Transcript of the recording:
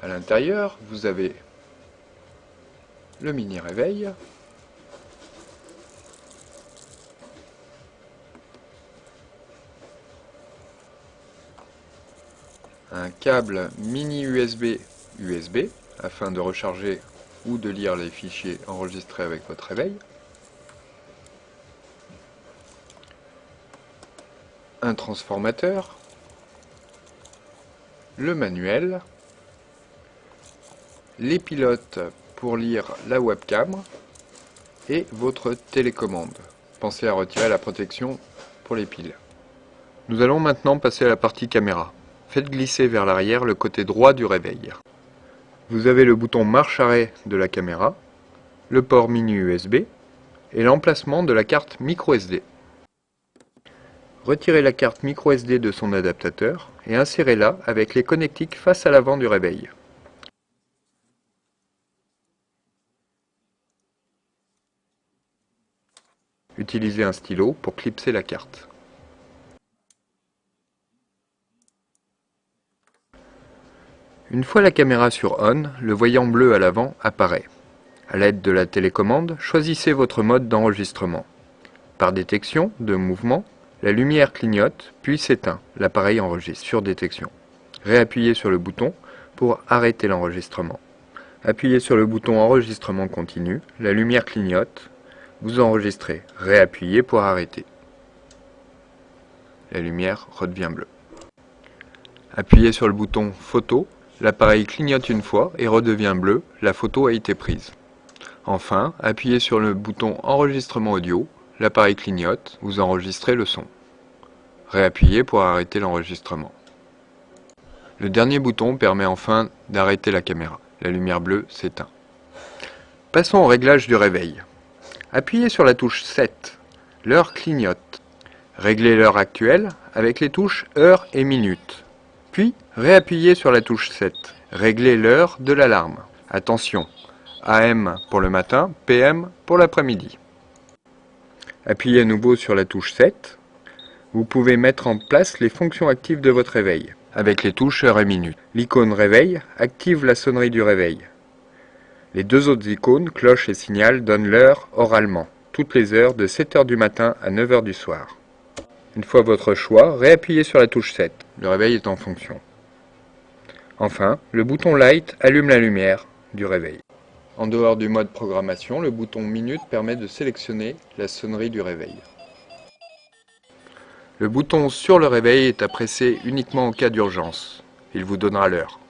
À l'intérieur, vous avez le mini réveil, un câble mini USB afin de recharger ou de lire les fichiers enregistrés avec votre réveil, un transformateur, le manuel, les pilotes pour lire la webcam et votre télécommande. Pensez à retirer la protection pour les piles. Nous allons maintenant passer à la partie caméra. Faites glisser vers l'arrière le côté droit du réveil. Vous avez le bouton marche-arrêt de la caméra, le port mini USB et l'emplacement de la carte microSD. Retirez la carte microSD de son adaptateur et insérez-la avec les connectiques face à l'avant du réveil. Utilisez un stylo pour clipser la carte. Une fois la caméra sur On, le voyant bleu à l'avant apparaît. À l'aide de la télécommande, choisissez votre mode d'enregistrement. Par détection de mouvement, la lumière clignote puis s'éteint. L'appareil enregistre sur détection. Réappuyez sur le bouton pour arrêter l'enregistrement. Appuyez sur le bouton enregistrement continu, la lumière clignote, vous enregistrez. Réappuyez pour arrêter. La lumière redevient bleue. Appuyez sur le bouton photo, l'appareil clignote une fois et redevient bleu, la photo a été prise. Enfin, appuyez sur le bouton enregistrement audio, l'appareil clignote, vous enregistrez le son. Réappuyez pour arrêter l'enregistrement. Le dernier bouton permet enfin d'arrêter la caméra. La lumière bleue s'éteint. Passons au réglage du réveil. Appuyez sur la touche 7. L'heure clignote. Réglez l'heure actuelle avec les touches heure et minute. Puis, réappuyez sur la touche 7. Réglez l'heure de l'alarme. Attention, AM pour le matin, PM pour l'après-midi. Appuyez à nouveau sur la touche 7. Vous pouvez mettre en place les fonctions actives de votre réveil, avec les touches heure et minute. L'icône réveil active la sonnerie du réveil. Les deux autres icônes, cloche et signal, donnent l'heure oralement, toutes les heures de 7 h du matin à 9 h du soir. Une fois votre choix, réappuyez sur la touche 7. Le réveil est en fonction. Enfin, le bouton Light allume la lumière du réveil. En dehors du mode programmation, le bouton Minute permet de sélectionner la sonnerie du réveil. Le bouton sur le réveil est à presser uniquement en cas d'urgence. Il vous donnera l'heure.